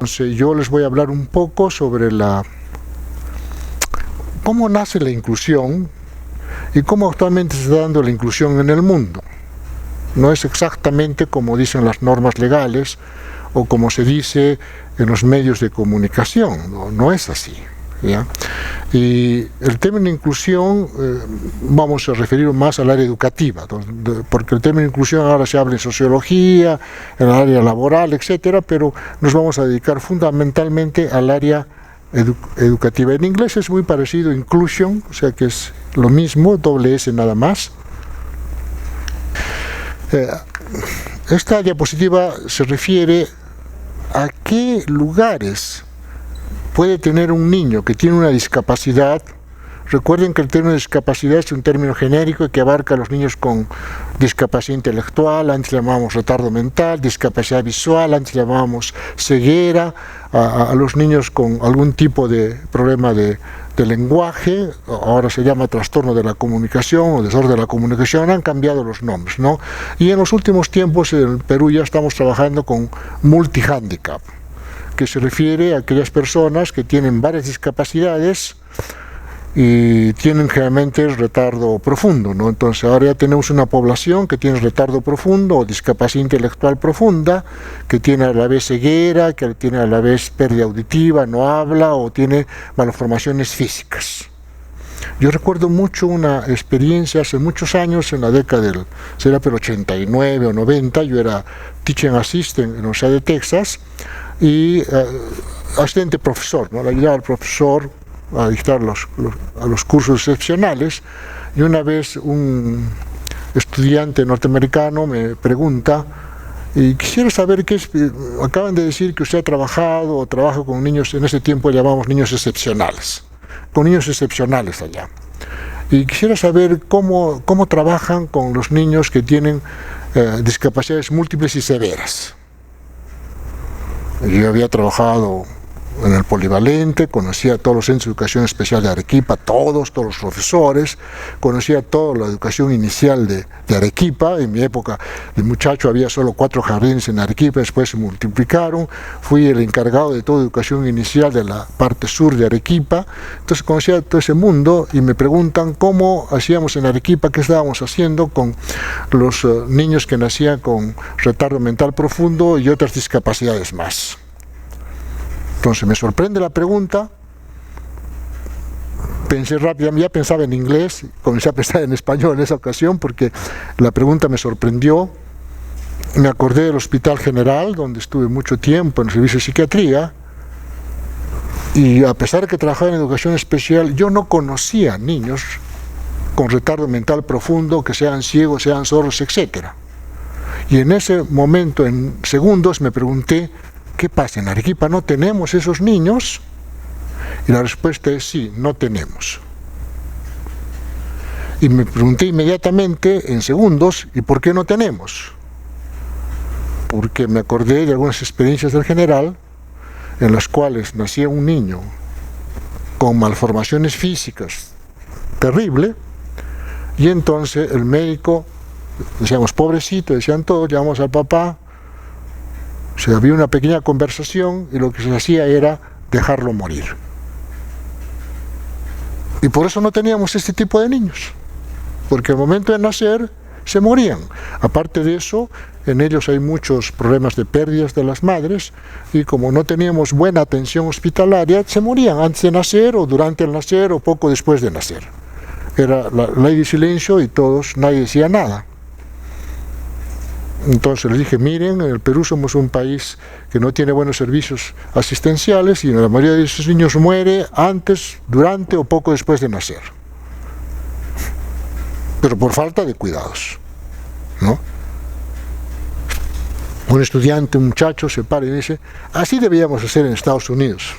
Entonces, yo les voy a hablar un poco sobre cómo nace la inclusión y cómo actualmente se está dando la inclusión en el mundo. No es exactamente como dicen las normas legales o como se dice en los medios de comunicación, no es así, ¿ya? Y el término inclusión, vamos a referir más al área educativa, porque el término inclusión ahora se habla en sociología, en el área laboral, etcétera, pero nos vamos a dedicar fundamentalmente al área educativa. En inglés es muy parecido, inclusion, o sea que es lo mismo, doble S nada más. Esta diapositiva se refiere a qué lugares puede tener un niño que tiene una discapacidad. Recuerden que el término discapacidad es un término genérico que abarca a los niños con discapacidad intelectual, antes le llamábamos retardo mental, discapacidad visual, antes le llamábamos ceguera, a los niños con algún tipo de problema de lenguaje, ahora se llama trastorno de la comunicación o desorden de la comunicación, han cambiado los nombres, ¿no? Y en los últimos tiempos en Perú ya estamos trabajando con multihandicap, que se refiere a aquellas personas que tienen varias discapacidades y tienen generalmente retardo profundo, ¿no? Entonces ahora ya tenemos una población que tiene retardo profundo o discapacidad intelectual profunda, que tiene a la vez ceguera, que tiene a la vez pérdida auditiva, no habla o tiene malformaciones físicas. Yo recuerdo mucho una experiencia hace muchos años, en la década del, será por 89 o 90, yo era teaching assistant en la Universidad de Texas y asistente profesor, ¿no? Le ayudaba al profesor a dictar a los cursos excepcionales, y una vez un estudiante norteamericano me pregunta, y quisiera saber qué es, acaban de decir que usted ha trabajado o trabaja con niños, en ese tiempo llamamos niños excepcionales, con niños excepcionales allá, y quisiera saber cómo trabajan con los niños que tienen discapacidades múltiples y severas. Yo había trabajado en el polivalente, conocía a todos los centros de educación especial de Arequipa, todos los profesores, conocía toda la educación inicial de Arequipa. En mi época de muchacho había solo 4 jardines en Arequipa, después se multiplicaron, fui el encargado de toda educación inicial de la parte sur de Arequipa, entonces conocía todo ese mundo y me preguntan cómo hacíamos en Arequipa, qué estábamos haciendo con los niños que nacían con retardo mental profundo y otras discapacidades más. Entonces me sorprende la pregunta, pensé rápidamente, ya pensaba en inglés, comencé a pensar en español en esa ocasión porque la pregunta me sorprendió. Me acordé del Hospital General, donde estuve mucho tiempo en el servicio de psiquiatría, y a pesar de que trabajaba en educación especial, yo no conocía niños con retardo mental profundo, que sean ciegos, sean sordos, etc. Y en ese momento, en segundos, me pregunté, ¿qué pasa? ¿En Arequipa no tenemos esos niños? Y la respuesta es sí, no tenemos. Y me pregunté inmediatamente, en segundos, ¿y por qué no tenemos? Porque me acordé de algunas experiencias del general, en las cuales nacía un niño con malformaciones físicas terrible, y entonces el médico, decíamos, pobrecito, decían todos, llamamos al papá, se había una pequeña conversación y lo que se hacía era dejarlo morir. Y por eso no teníamos este tipo de niños, porque al momento de nacer se morían. Aparte de eso, en ellos hay muchos problemas de pérdidas de las madres y como no teníamos buena atención hospitalaria, se morían antes de nacer o durante el nacer o poco después de nacer. Era la ley de silencio y todos, nadie decía nada. Entonces les dije, miren, en el Perú somos un país que no tiene buenos servicios asistenciales y la mayoría de esos niños muere antes, durante o poco después de nacer. Pero por falta de cuidados, ¿no? Un estudiante, un muchacho se para y dice, así deberíamos hacer en Estados Unidos,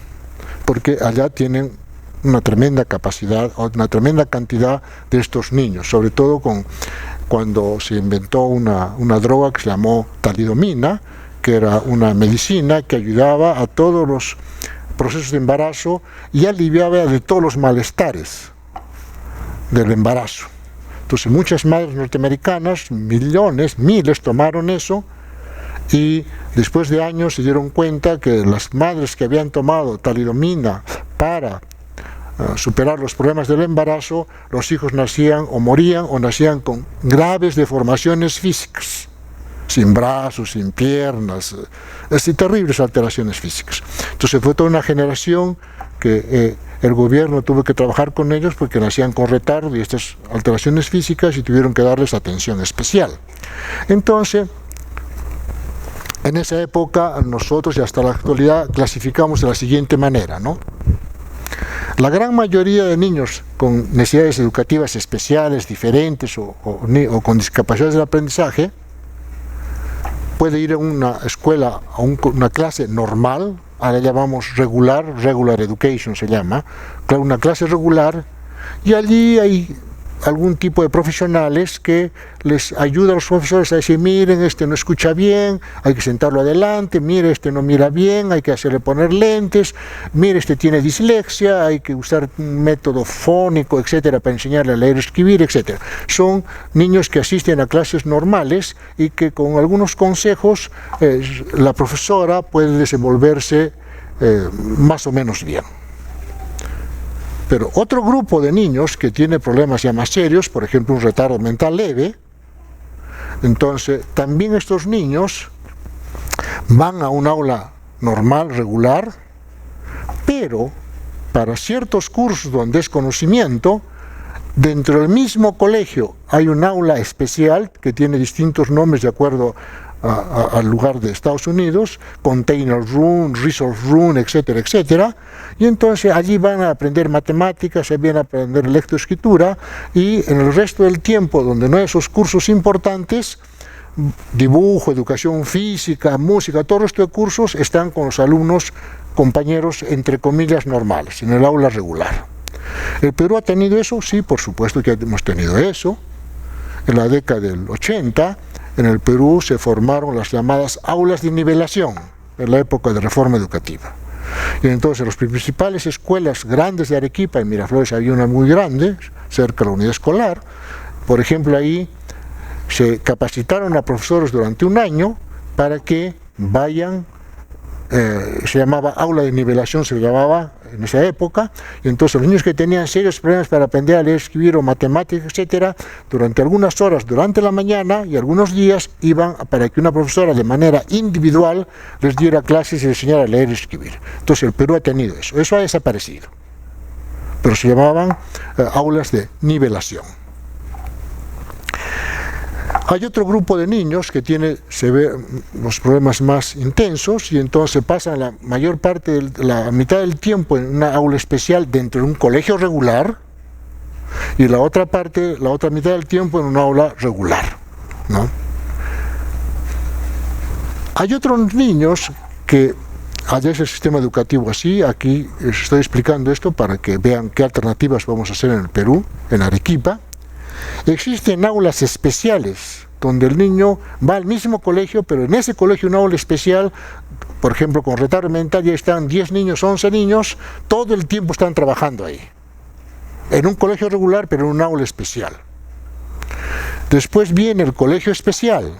porque allá tienen una tremenda capacidad, una tremenda cantidad de estos niños, sobre todo cuando se inventó una droga que se llamó talidomina, que era una medicina que ayudaba a todos los procesos de embarazo y aliviaba de todos los malestares del embarazo. Entonces muchas madres norteamericanas, millones, miles, tomaron eso y después de años se dieron cuenta que las madres que habían tomado talidomida para superar los problemas del embarazo, los hijos nacían o morían o nacían con graves deformaciones físicas, sin brazos, sin piernas, así terribles alteraciones físicas. Entonces fue toda una generación que el gobierno tuvo que trabajar con ellos porque nacían con retardo y estas alteraciones físicas y tuvieron que darles atención especial. Entonces, en esa época nosotros y hasta la actualidad clasificamos de la siguiente manera, ¿no? La gran mayoría de niños con necesidades educativas especiales, diferentes o con discapacidades del aprendizaje puede ir a una escuela, a una clase normal, ahora llamamos regular education se llama, una clase regular, y allí hay algún tipo de profesionales que les ayudan a los profesores a decir, miren, este no escucha bien, hay que sentarlo adelante, mire, este no mira bien, hay que hacerle poner lentes, mire, este tiene dislexia, hay que usar un método fónico, etcétera, para enseñarle a leer, escribir, etcétera. Son niños que asisten a clases normales y que con algunos consejos la profesora puede desenvolverse más o menos bien. Pero otro grupo de niños que tiene problemas ya más serios, por ejemplo un retardo mental leve, entonces también estos niños van a un aula normal, regular, pero para ciertos cursos donde es conocimiento, dentro del mismo colegio hay un aula especial que tiene distintos nombres de acuerdo al lugar de Estados Unidos, Container Room, Resource Room, etcétera, etcétera, y entonces allí van a aprender matemáticas, van a aprender lectoescritura, y en el resto del tiempo, donde no hay esos cursos importantes, dibujo, educación física, música, todo esto de cursos están con los alumnos, compañeros, entre comillas, normales, en el aula regular. ¿El Perú ha tenido eso? Sí, por supuesto que hemos tenido eso. En la década del 80, en el Perú se formaron las llamadas aulas de nivelación, en la época de reforma educativa. Y entonces las principales escuelas grandes de Arequipa, en Miraflores había una muy grande, cerca de la unidad escolar, por ejemplo ahí se capacitaron a profesores durante un año para que vayan, se llamaba aula de nivelación, se llamaba en esa época, y entonces los niños que tenían serios problemas para aprender a leer, escribir o matemáticas, etcétera, durante algunas horas, durante la mañana y algunos días iban para que una profesora de manera individual les diera clases y les enseñara a leer y escribir. Entonces el Perú ha tenido eso, eso ha desaparecido, pero se llamaban aulas de nivelación. Hay otro grupo de niños que tiene los problemas más intensos y entonces pasan la mayor parte, la mitad del tiempo en una aula especial dentro de un colegio regular y la otra mitad del tiempo en una aula regular, ¿no? Hay otros niños que hay ese sistema educativo así, aquí estoy explicando esto para que vean qué alternativas vamos a hacer en el Perú, en Arequipa. Existen aulas especiales donde el niño va al mismo colegio, pero en ese colegio un aula especial, por ejemplo con retardo mental, ya están 10 niños, 11 niños, todo el tiempo están trabajando ahí. En un colegio regular, pero en un aula especial. Después viene el colegio especial,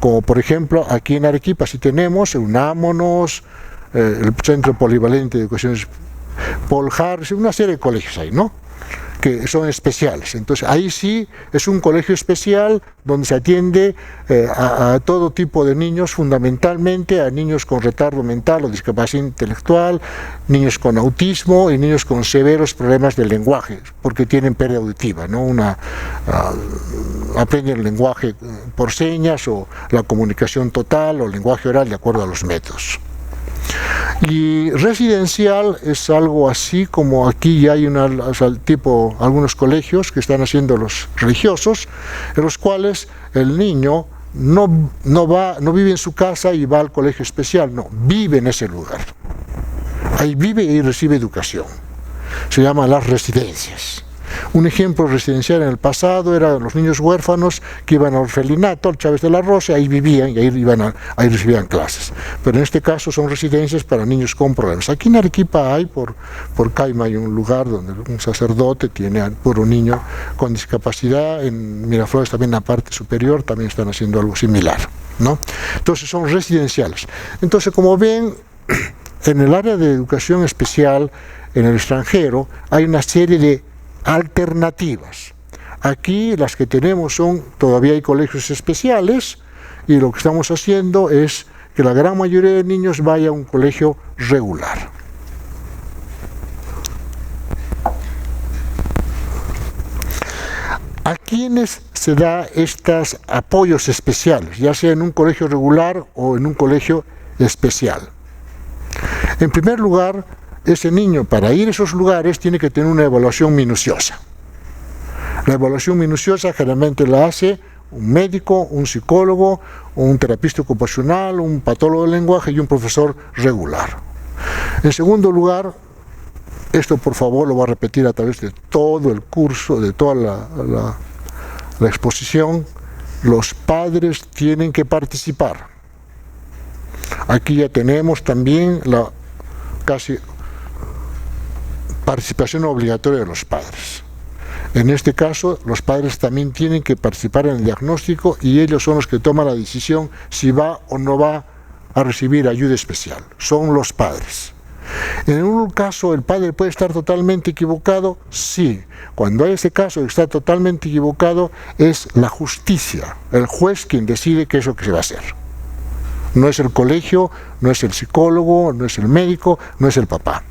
como por ejemplo aquí en Arequipa sí tenemos Unámonos, el Centro Polivalente de Educación Poljar, una serie de colegios ahí, ¿no?, que son especiales. Entonces ahí sí es un colegio especial donde se atiende a todo tipo de niños, fundamentalmente a niños con retardo mental o discapacidad intelectual, niños con autismo y niños con severos problemas del lenguaje, porque tienen pérdida auditiva, ¿no? Aprenden el lenguaje por señas o la comunicación total o lenguaje oral de acuerdo a los métodos. Y residencial es algo así como aquí ya hay algunos colegios que están haciendo los religiosos, en los cuales el niño no vive en su casa y va al colegio especial, no, vive en ese lugar. Ahí vive y recibe educación. Se llaman las residencias. Un ejemplo residencial en el pasado eran los niños huérfanos que iban al orfelinato, al Chávez de la Rosa, ahí vivían y ahí recibían clases. Pero en este caso son residencias para niños con problemas. Aquí en Arequipa hay, por Caima hay un lugar donde un sacerdote tiene a puro niño con discapacidad. En Miraflores también en la parte superior también están haciendo algo similar. ¿no? Entonces son residenciales. Entonces, como ven, en el área de educación especial, en el extranjero, hay una serie de alternativas. Aquí las que tenemos son, todavía hay colegios especiales, y lo que estamos haciendo es que la gran mayoría de niños vaya a un colegio regular. ¿A quiénes se da estos apoyos especiales, ya sea en un colegio regular o en un colegio especial? En primer lugar, ese niño, para ir a esos lugares, tiene que tener una evaluación minuciosa. La evaluación minuciosa generalmente la hace un médico, un psicólogo, un terapista ocupacional, un patólogo del lenguaje y un profesor regular. En segundo lugar, esto por favor lo voy a repetir a través de todo el curso, de toda la exposición, los padres tienen que participar. Aquí ya tenemos también la casi participación obligatoria de los padres. En este caso, los padres también tienen que participar en el diagnóstico y ellos son los que toman la decisión si va o no va a recibir ayuda especial. Son los padres. En un caso, ¿el padre puede estar totalmente equivocado? Sí. Cuando hay ese caso de que está totalmente equivocado, es la justicia, el juez quien decide qué es lo que se va a hacer. No es el colegio, no es el psicólogo, no es el médico, no es el papá.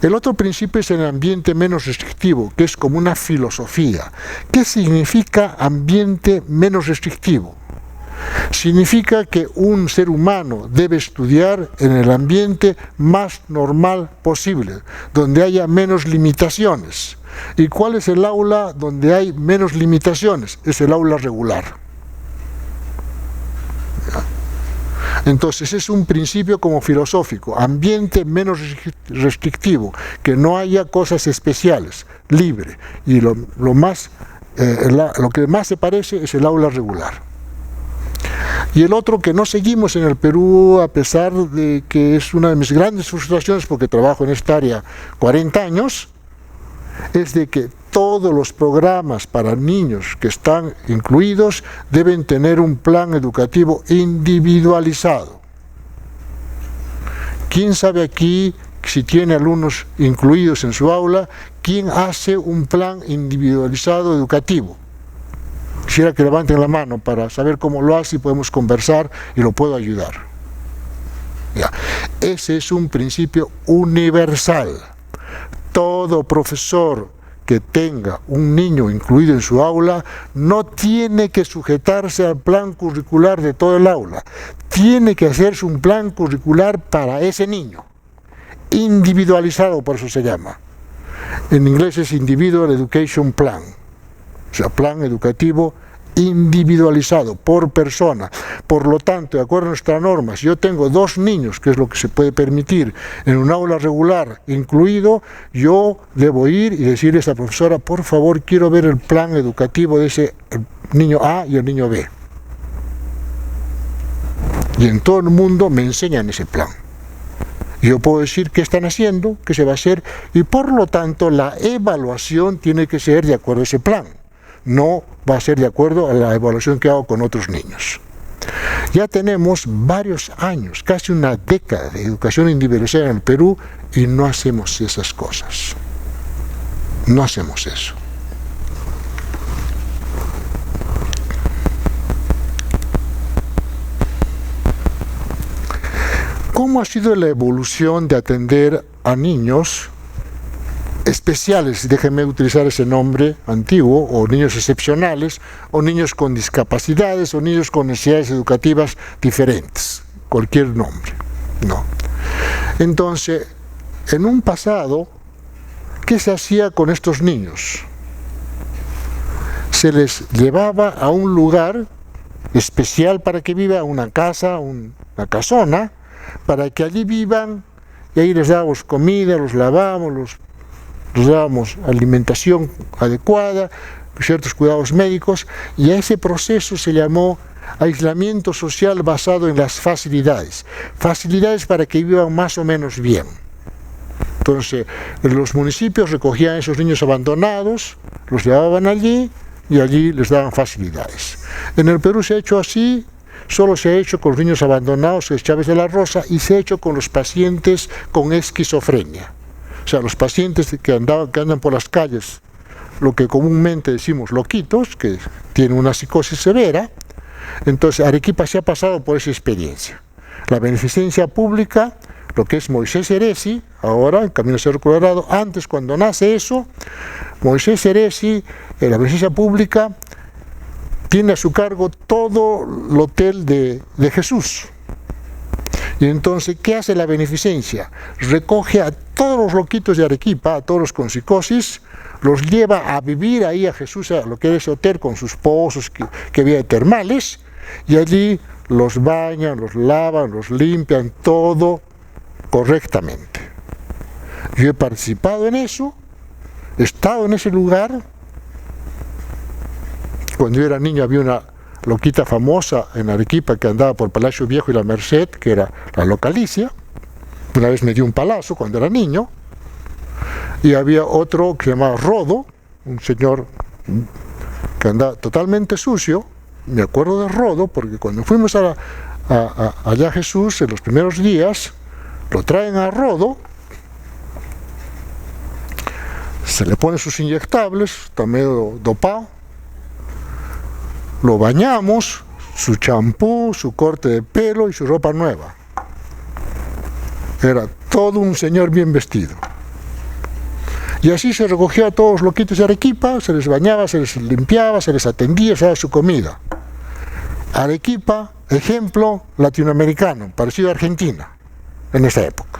El otro principio es el ambiente menos restrictivo, que es como una filosofía. ¿Qué significa ambiente menos restrictivo? Significa que un ser humano debe estudiar en el ambiente más normal posible, donde haya menos limitaciones. ¿Y cuál es el aula donde hay menos limitaciones? Es el aula regular. Entonces es un principio como filosófico, ambiente menos restrictivo, que no haya cosas especiales, libre. Y lo que más se parece es el aula regular. Y el otro que no seguimos en el Perú, a pesar de que es una de mis grandes frustraciones, porque trabajo en esta área 40 años, es de que todos los programas para niños que están incluidos deben tener un plan educativo individualizado. ¿Quién sabe aquí, si tiene alumnos incluidos en su aula, quién hace un plan individualizado educativo? Quisiera que levanten la mano para saber cómo lo hace y podemos conversar y lo puedo ayudar. Ya. Ese es un principio universal. Todo profesor que tenga un niño incluido en su aula no tiene que sujetarse al plan curricular de todo el aula. Tiene que hacerse un plan curricular para ese niño. Individualizado, por eso se llama. En inglés es Individual Education Plan. O sea, plan educativo individualizado por persona. Por lo tanto, de acuerdo a nuestras normas, si yo tengo 2 niños, que es lo que se puede permitir en un aula regular incluido, yo debo ir y decirle a esa profesora, por favor, quiero ver el plan educativo de ese niño A y el niño B. Y en todo el mundo me enseñan ese plan. Y yo puedo decir qué están haciendo, qué se va a hacer, y por lo tanto la evaluación tiene que ser de acuerdo a ese plan. No va a ser de acuerdo a la evaluación que hago con otros niños. Ya tenemos varios años, casi una década de educación individualizada en el Perú y no hacemos esas cosas. No hacemos eso. ¿Cómo ha sido la evolución de atender a niños especiales, déjenme utilizar ese nombre antiguo, o niños excepcionales, o niños con discapacidades, o niños con necesidades educativas diferentes, cualquier nombre, ¿no? Entonces, en un pasado, ¿qué se hacía con estos niños? Se les llevaba a un lugar especial para que viva, una casa, una casona, para que allí vivan, y ahí les dábamos comida, los lavamos, les dábamos alimentación adecuada, ciertos cuidados médicos, y a ese proceso se llamó aislamiento social basado en las facilidades. Facilidades para que vivan más o menos bien. Entonces, los municipios recogían a esos niños abandonados, los llevaban allí, y allí les daban facilidades. En el Perú se ha hecho así, solo se ha hecho con los niños abandonados en Chávez de la Rosa y se ha hecho con los pacientes con esquizofrenia. O sea, los pacientes que andan por las calles, lo que comúnmente decimos loquitos, que tienen una psicosis severa. Entonces Arequipa se ha pasado por esa experiencia. La beneficencia pública, lo que es Moisés Eresi, ahora en Camino Cerro Colorado, antes cuando nace eso, Moisés Eresi, en la beneficencia pública, tiene a su cargo todo el hotel de Jesús. Y entonces, ¿qué hace la beneficencia? Recoge a todos los loquitos de Arequipa, a todos los con psicosis, los lleva a vivir ahí a Jesús, a lo que era ese hotel con sus pozos que había termales, y allí los bañan, los lavan, los limpian, todo correctamente. Yo he participado en eso, he estado en ese lugar. Cuando yo era niño había una loquita famosa en Arequipa que andaba por Palacio Viejo y La Merced, que era la localicia. Una vez me dio un palazo cuando era niño. Y había otro que se llamaba Rodo, un señor que andaba totalmente sucio. Me acuerdo de Rodo porque cuando fuimos allá a Jesús en los primeros días, lo traen a Rodo, se le ponen sus inyectables, está medio dopado, lo bañamos, su champú, su corte de pelo y su ropa nueva. Era todo un señor bien vestido. Y así se recogía a todos los loquitos de Arequipa, se les bañaba, se les limpiaba, se les atendía, se daba su comida. Arequipa, ejemplo latinoamericano, parecido a Argentina, en esa época.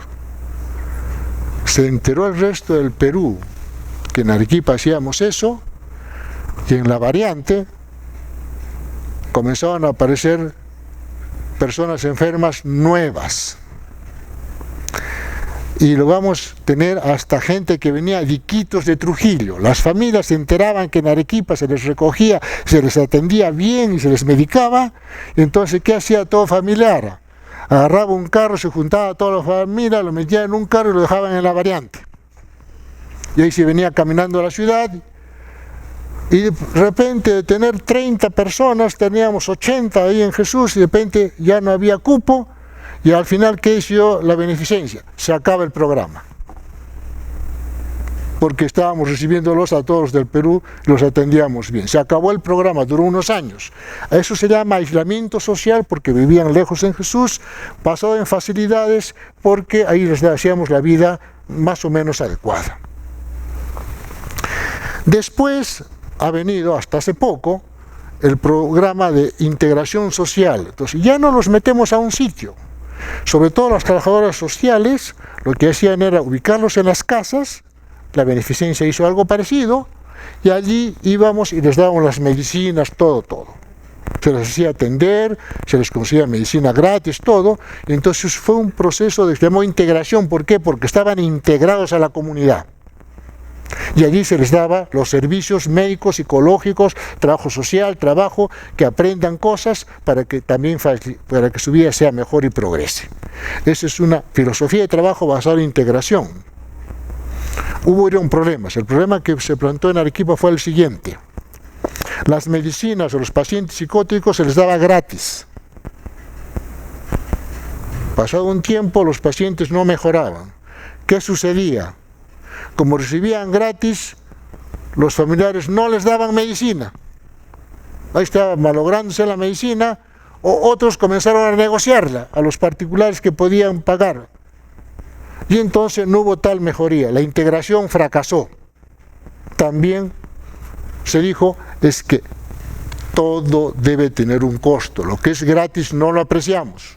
Se enteró el resto del Perú que en Arequipa hacíamos eso, y en la variante comenzaban a aparecer personas enfermas nuevas. Y lo vamos a tener hasta gente que venía de Iquitos, de Trujillo. Las familias se enteraban que en Arequipa se les recogía, se les atendía bien y se les medicaba. Entonces, ¿qué hacía todo familiar? Agarraba un carro, se juntaba a toda la familia, lo metía en un carro y lo dejaban en la variante. Y ahí se venía caminando a la ciudad. Y de repente, de tener 30 personas, teníamos 80 ahí en Jesús y de repente ya no había cupo. Y al final, ¿qué hizo la beneficencia? Se acaba el programa. Porque estábamos recibiéndolos a todos del Perú, los atendíamos bien. Se acabó el programa, duró unos años. Eso se llama aislamiento social porque vivían lejos en Jesús, basado en facilidades porque ahí les hacíamos la vida más o menos adecuada. Después ha venido, hasta hace poco, el programa de integración social. Entonces ya no los metemos a un sitio. Sobre todo las trabajadoras sociales, lo que hacían era ubicarlos en las casas. La beneficencia hizo algo parecido, y allí íbamos y les dábamos las medicinas, todo. Se les hacía atender, se les conseguía medicina gratis, todo. Y entonces fue un proceso de, se llamó integración. ¿Por qué? Porque estaban integrados a la comunidad. Y allí se les daba los servicios médicos, psicológicos, trabajo social, trabajo, que aprendan cosas para que también para que su vida sea mejor y progrese. Esa es una filosofía de trabajo basada en integración. Hubieron problemas. El problema que se plantó en Arequipa fue el siguiente. Las medicinas a los pacientes psicóticos se les daba gratis. Pasado un tiempo los pacientes no mejoraban. ¿Qué sucedía? Como recibían gratis, los familiares no les daban medicina. Ahí estaba malográndose la medicina, o otros comenzaron a negociarla a los particulares que podían pagar. Y entonces no hubo tal mejoría, la integración fracasó. También se dijo, es que todo debe tener un costo, lo que es gratis no lo apreciamos.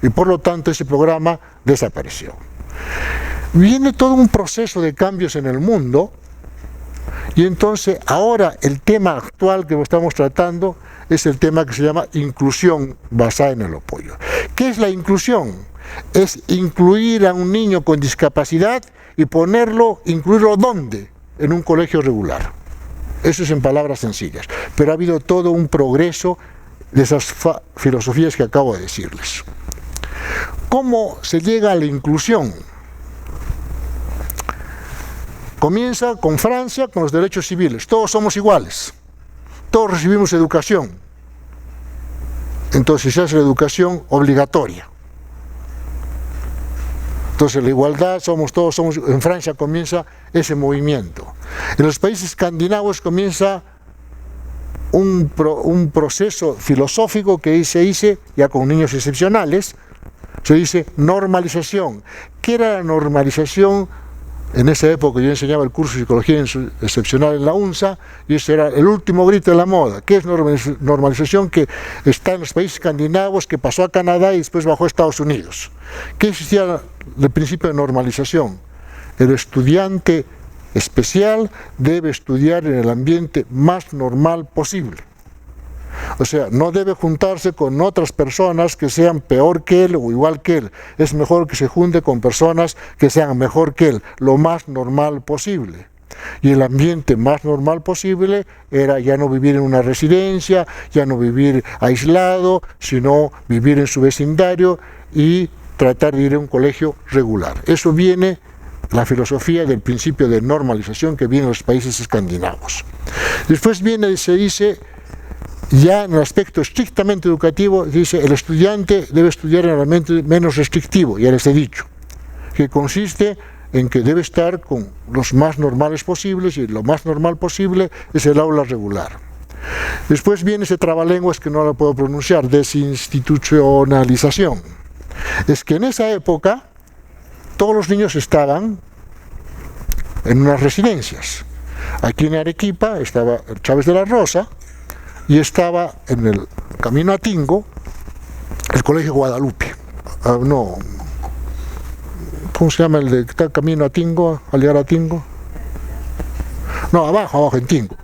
Y por lo tanto ese programa desapareció. Viene todo un proceso de cambios en el mundo, y entonces ahora el tema actual que estamos tratando es el tema que se llama inclusión basada en el apoyo. ¿Qué es la inclusión? Es incluir a un niño con discapacidad y incluirlo ¿dónde? En un colegio regular. Eso es en palabras sencillas, pero ha habido todo un progreso de esas filosofías que acabo de decirles. ¿Cómo se llega a la inclusión? Comienza con Francia, con los derechos civiles. Todos somos iguales. todos recibimos educación. Entonces se hace la educación obligatoria. Entonces la igualdad, en Francia comienza ese movimiento. En los países escandinavos comienza un proceso filosófico que se dice, ya con niños excepcionales, se dice normalización. ¿Qué era la normalización? En esa época yo enseñaba el curso de psicología excepcional en la UNSA, y ese era el último grito de la moda. ¿Qué es normalización? Que está en los países escandinavos, que pasó a Canadá y después bajó a Estados Unidos. ¿Qué existía el principio de normalización? El estudiante especial debe estudiar en el ambiente más normal posible. O sea, no debe juntarse con otras personas que sean peor que él o igual que él. Es mejor que se junte con personas que sean mejor que él, lo más normal posible. Y el ambiente más normal posible era ya no vivir en una residencia, ya no vivir aislado, sino vivir en su vecindario y tratar de ir a un colegio regular. Eso viene la filosofía del principio de normalización que viene en los países escandinavos. Después se dice, ya en el aspecto estrictamente educativo, dice el estudiante debe estudiar en el ambiente menos restrictivo, ya les he dicho, que consiste en que debe estar con los más normales posibles, y lo más normal posible es el aula regular. Después viene ese trabalenguas que no lo puedo pronunciar, desinstitucionalización. Es que en esa época todos los niños estaban en unas residencias. Aquí en Arequipa estaba Chávez de la Rosa, y estaba en el camino a Tingo el Colegio Guadalupe. ¿Cómo se llama el de que está camino a Tingo, al llegar a Tingo? No, abajo en Tingo.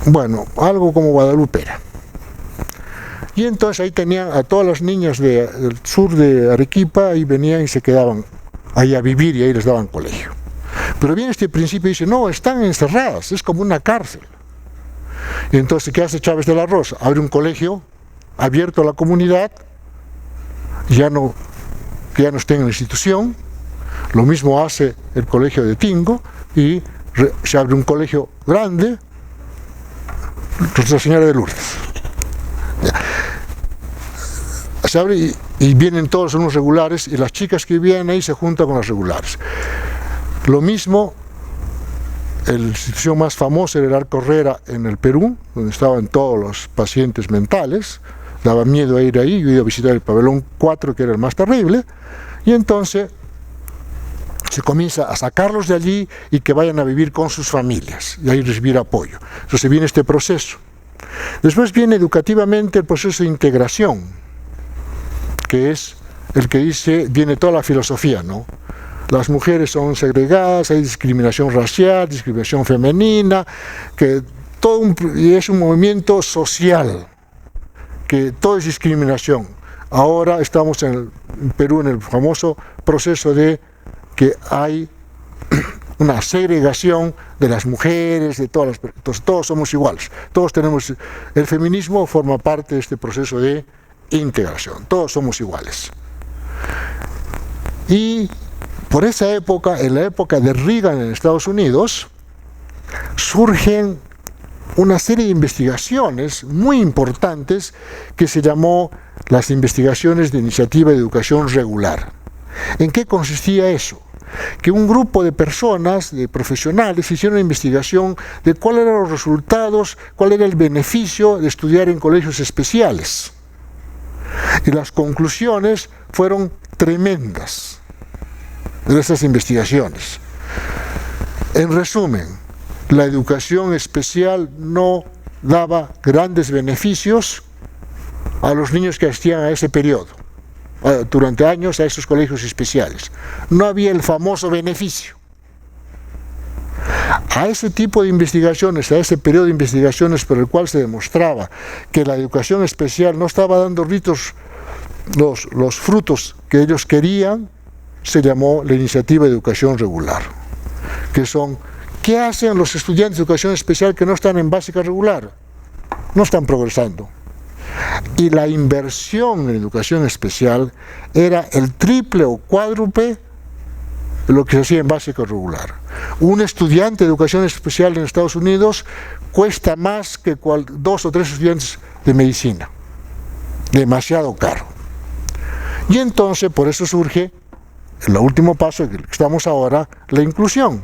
Bueno, algo como Guadalupe era. Y entonces ahí tenían a todas las niñas del sur de Arequipa, y venían y se quedaban ahí a vivir, y ahí les daban colegio. Pero viene este principio y dice, no, están encerradas, es como una cárcel. Y entonces, ¿qué hace Chávez de la Rosa? Abre un colegio abierto a la comunidad, que ya no esté en la institución. Lo mismo hace el colegio de Tingo, y se abre un colegio grande, Nuestra Señora de Lourdes. Se abre y vienen todos unos regulares, y las chicas que vienen ahí se juntan con las regulares. Lo mismo, la institución más famosa era el Arco Herrera en el Perú, donde estaban todos los pacientes mentales. Daba miedo a ir ahí. Yo iba a visitar el pabellón 4, que era el más terrible, y entonces se comienza a sacarlos de allí y que vayan a vivir con sus familias y ahí recibir apoyo. Entonces viene este proceso. Después viene educativamente el proceso de integración, que es el que viene toda la filosofía, ¿no? Las mujeres son segregadas, hay discriminación racial, discriminación femenina, y es un movimiento social, que todo es discriminación. Ahora estamos en Perú en el famoso proceso de que hay una segregación de las mujeres, de todas las personas. Entonces todos somos iguales, el feminismo forma parte de este proceso de integración, todos somos iguales. Y por esa época, en la época de Reagan en Estados Unidos, surgen una serie de investigaciones muy importantes que se llamó las investigaciones de iniciativa de educación regular. ¿En qué consistía eso? Que un grupo de personas, de profesionales, hicieron una investigación de cuáles eran los resultados, cuál era el beneficio de estudiar en colegios especiales. Y las conclusiones fueron tremendas de esas investigaciones. En resumen, la educación especial no daba grandes beneficios a los niños que asistían a ese periodo, durante años a esos colegios especiales. No había el famoso beneficio. A ese tipo de investigaciones, a ese periodo de investigaciones por el cual se demostraba que la educación especial no estaba dando los frutos que ellos querían, se llamó la iniciativa de educación regular, que son, ¿qué hacen los estudiantes de educación especial que no están en básica regular? No están progresando. Y la inversión en educación especial era el triple o cuádruple lo que se hacía en básico regular. Un estudiante de educación especial en Estados Unidos cuesta más que 2 o 3 estudiantes de medicina. Demasiado caro. Y entonces, por eso surge, el último paso en el que estamos ahora, la inclusión.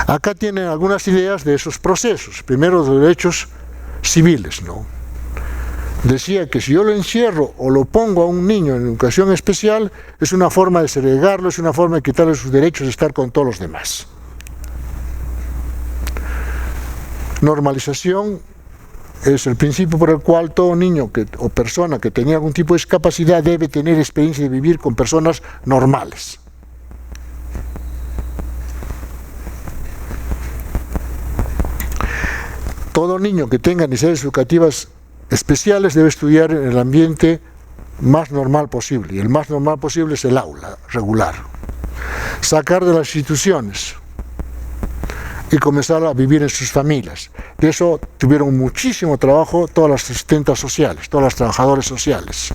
Acá tienen algunas ideas de esos procesos. Primero, los derechos civiles, ¿no? Decía que si yo lo encierro o lo pongo a un niño en educación especial, es una forma de segregarlo, es una forma de quitarle sus derechos de estar con todos los demás. Normalización es el principio por el cual todo niño o persona que tenía algún tipo de discapacidad debe tener experiencia de vivir con personas normales. Todo niño que tenga necesidades educativas especiales debe estudiar en el ambiente más normal posible, y el más normal posible es el aula regular. Sacar de las instituciones y comenzar a vivir en sus familias. De eso tuvieron muchísimo trabajo todas las asistentas sociales, todas las trabajadoras sociales.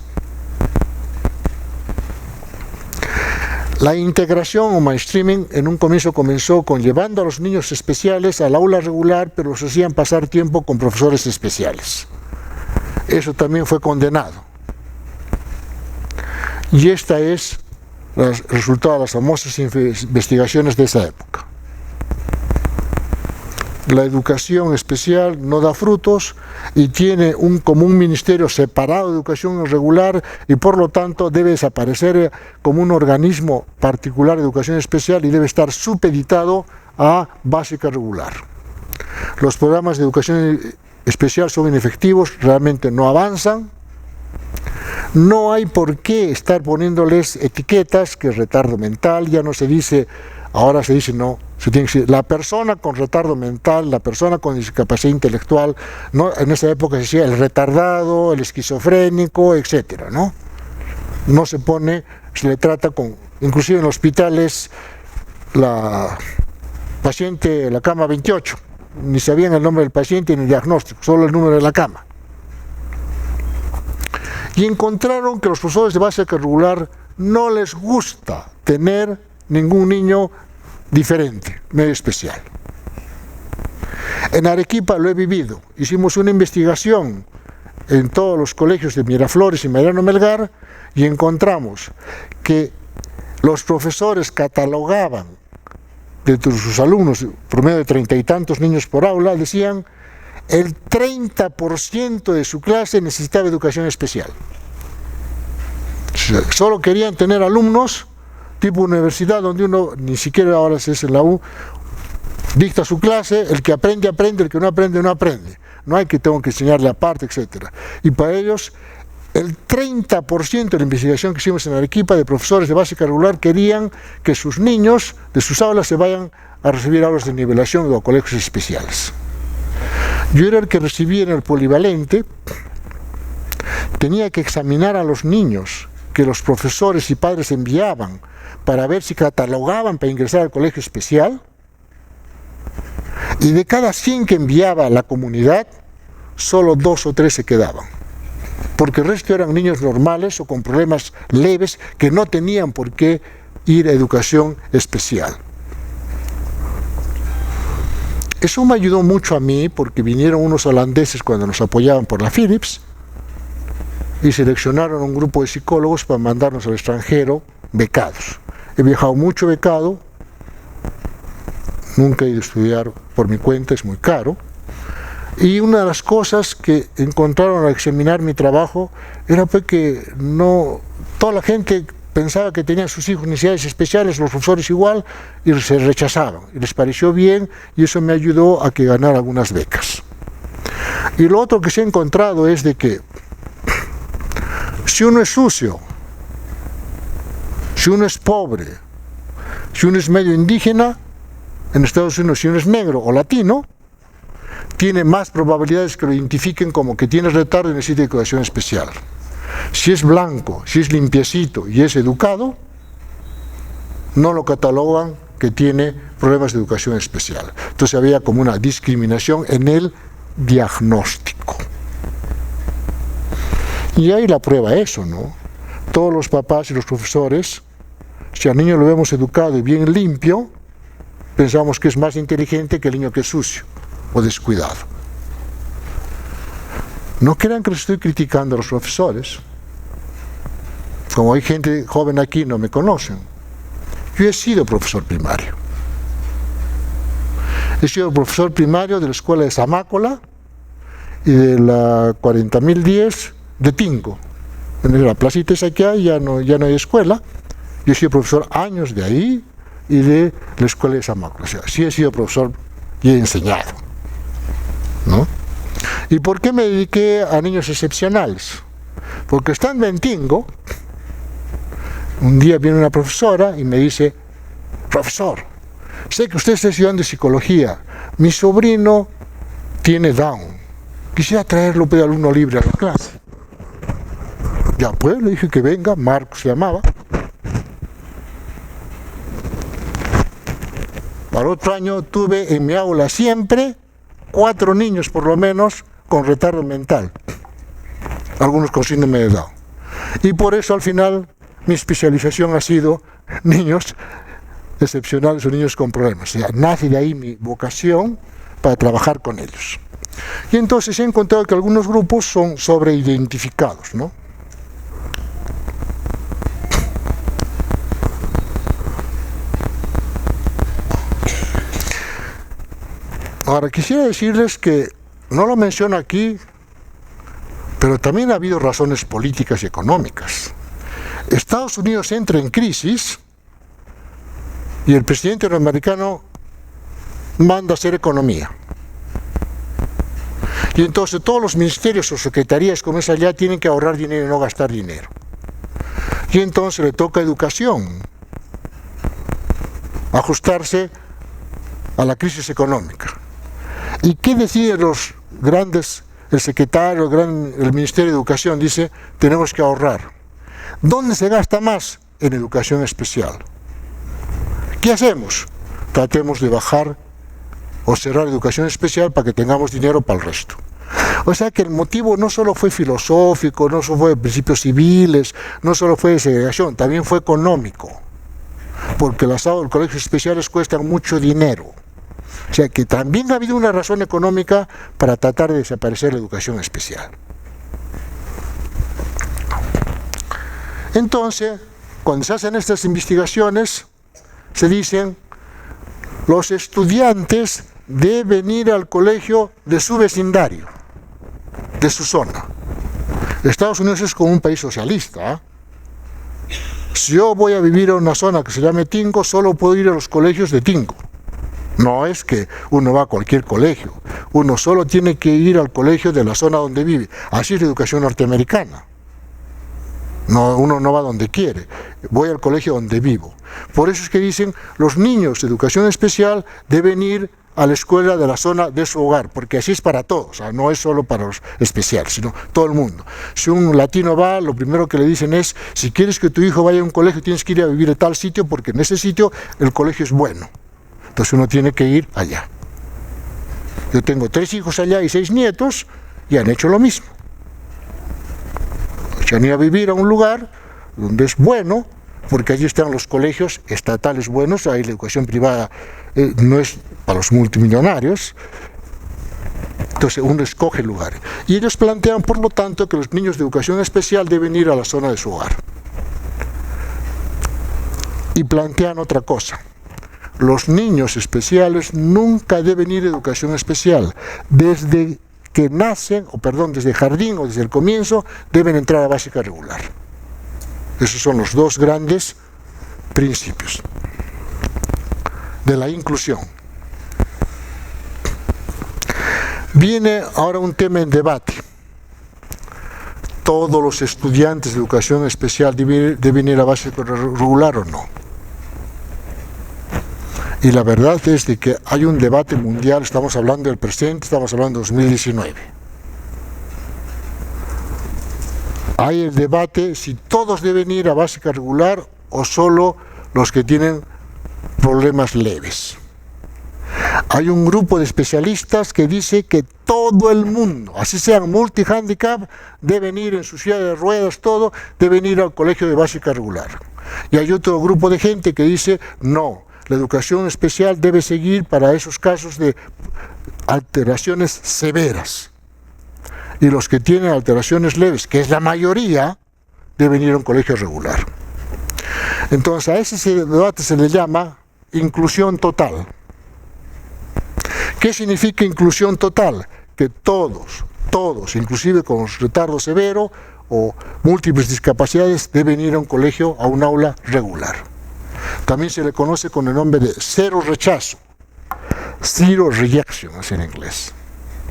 La integración o mainstreaming en un comienzo comenzó con llevando a los niños especiales al aula regular, pero los hacían pasar tiempo con profesores especiales. Eso también fue condenado. Y esta es el resultado de las famosas investigaciones de esa época. La educación especial no da frutos y tiene como un ministerio separado de educación regular y por lo tanto debe desaparecer como un organismo particular de educación especial y debe estar supeditado a básica regular. Los programas de educación especial son inefectivos, realmente no avanzan. No hay por qué estar poniéndoles etiquetas, que retardo mental, ya no se dice, ahora se dice no, se tiene que decir la persona con retardo mental, la persona con discapacidad intelectual, ¿no? En esa época se decía el retardado, el esquizofrénico, etcétera, ¿no? No se pone, se le trata con, inclusive en hospitales, la paciente, la cama 28, ni sabían el nombre del paciente ni el diagnóstico, solo el número de la cama. Y encontraron que los profesores de básica regular no les gusta tener ningún niño diferente, medio especial. En Arequipa lo he vivido. Hicimos una investigación en todos los colegios de Miraflores y Mariano Melgar y encontramos que los profesores catalogaban de sus alumnos, promedio de 30 y tantos niños por aula, decían el 30% de su clase necesitaba educación especial. Solo querían tener alumnos tipo universidad, donde uno, ni siquiera ahora se es en la U, dicta su clase, el que aprende, aprende, el que no aprende, no aprende. No hay que tengo que enseñarle aparte, etc. Y para ellos, el 30% de la investigación que hicimos en Arequipa de profesores de básica regular querían que sus niños de sus aulas se vayan a recibir aulas de nivelación o a colegios especiales. Yo era el que recibía en el polivalente, tenía que examinar a los niños que los profesores y padres enviaban para ver si catalogaban para ingresar al colegio especial, y de cada 100 que enviaba a la comunidad, solo 2 o 3 se quedaban, porque el resto eran niños normales o con problemas leves que no tenían por qué ir a educación especial. Eso me ayudó mucho a mí, porque vinieron unos holandeses cuando nos apoyaban por la Philips y seleccionaron un grupo de psicólogos para mandarnos al extranjero becados. He viajado mucho becado, nunca he ido a estudiar por mi cuenta, es muy caro. Y una de las cosas que encontraron al examinar mi trabajo era pues que no, toda la gente pensaba que tenían sus hijos necesidades especiales, los profesores igual, y se rechazaban. Y les pareció bien y eso me ayudó a que ganara algunas becas. Y lo otro que se ha encontrado es de que si uno es sucio, si uno es pobre, si uno es medio indígena, en Estados Unidos si uno es negro o latino, tiene más probabilidades que lo identifiquen como que tiene retardo y necesita educación especial. Si es blanco, si es limpiecito y es educado, no lo catalogan que tiene problemas de educación especial. Entonces había como una discriminación en el diagnóstico. Y ahí la prueba eso, ¿no? Todos los papás y los profesores si al niño lo vemos educado y bien limpio, pensamos que es más inteligente que el niño que es sucio o descuidado. No crean que les estoy criticando a los profesores. Como hay gente joven aquí, no me conocen. Yo he sido profesor primario. He sido profesor primario de la escuela de Zamácola y de la 40.010 de Tingo. En la placita esa que hay ya no hay escuela. Yo he sido profesor años de ahí y de la escuela de Zamácola. O sea, sí he sido profesor y he enseñado, ¿no? ¿Y por qué me dediqué a niños excepcionales? Porque estando en Tingo, un día viene una profesora y me dice: profesor, sé que usted está estudiando psicología, mi sobrino tiene Down, quisiera traerlo de alumno libre a la clase. Ya pues, le dije que venga, Marcos se llamaba. Al otro año tuve en mi aula siempre 4 niños por lo menos con retardo mental, algunos con síndrome de Down. Y por eso al final mi especialización ha sido niños excepcionales o niños con problemas. O sea, nace de ahí mi vocación para trabajar con ellos. Y entonces he encontrado que algunos grupos son sobreidentificados, ¿no? Ahora quisiera decirles que no lo menciono aquí, pero también ha habido razones políticas y económicas. Estados Unidos entra en crisis y el presidente norteamericano manda a hacer economía. Y entonces todos los ministerios o secretarías como es allá tienen que ahorrar dinero y no gastar dinero. Y entonces le toca a educación ajustarse a la crisis económica. ¿Y qué deciden los grandes, el secretario, el Ministerio de Educación? Dice, tenemos que ahorrar. ¿Dónde se gasta más? En educación especial. ¿Qué hacemos? Tratemos de bajar o cerrar educación especial para que tengamos dinero para el resto. O sea que el motivo no solo fue filosófico, no solo fue de principios civiles, no solo fue de segregación, también fue económico. Porque los colegios especiales cuestan mucho dinero. O sea que también ha habido una razón económica para tratar de desaparecer la educación especial. Entonces, cuando se hacen estas investigaciones, se dicen, los estudiantes deben ir al colegio de su vecindario, de su zona. Estados Unidos es como un país socialista, ¿eh? Si yo voy a vivir en una zona que se llame Tingo, solo puedo ir a los colegios de Tingo. No es que uno va a cualquier colegio, uno solo tiene que ir al colegio de la zona donde vive. Así es la educación norteamericana. No, uno no va donde quiere, voy al colegio donde vivo. Por eso es que dicen, los niños de educación especial deben ir a la escuela de la zona de su hogar, porque así es para todos, o sea, no es solo para los especiales, sino todo el mundo. Si un latino va, lo primero que le dicen es, si quieres que tu hijo vaya a un colegio, tienes que ir a vivir a tal sitio, porque en ese sitio el colegio es bueno. Entonces uno tiene que ir allá. Yo tengo 3 hijos allá y 6 nietos, y han hecho lo mismo. Se han ido a vivir a un lugar donde es bueno, porque allí están los colegios estatales buenos, ahí la educación privada no es para los multimillonarios. Entonces uno escoge lugares. Y ellos plantean, por lo tanto, que los niños de educación especial deben ir a la zona de su hogar. Y plantean otra cosa. Los niños especiales nunca deben ir a educación especial. Desde que nacen, desde jardín o desde el comienzo, deben entrar a básica regular. Esos son los 2 grandes principios de la inclusión. Viene ahora un tema en debate. ¿Todos los estudiantes de educación especial deben ir a básica regular o no? Y la verdad es de que hay un debate mundial, estamos hablando del presente, estamos hablando de 2019. Hay el debate si todos deben ir a básica regular o solo los que tienen problemas leves. Hay un grupo de especialistas que dice que todo el mundo, así sean multi-handicap, deben ir en su silla de ruedas, todo, deben ir al colegio de básica regular. Y hay otro grupo de gente que dice, no, la educación especial debe seguir para esos casos de alteraciones severas. Y los que tienen alteraciones leves, que es la mayoría, deben ir a un colegio regular. Entonces a ese debate se le llama inclusión total. ¿Qué significa inclusión total? Que todos, inclusive con retardo severo o múltiples discapacidades, deben ir a un colegio, a un aula regular. También se le conoce con el nombre de cero rechazo, zero rejection, es en inglés.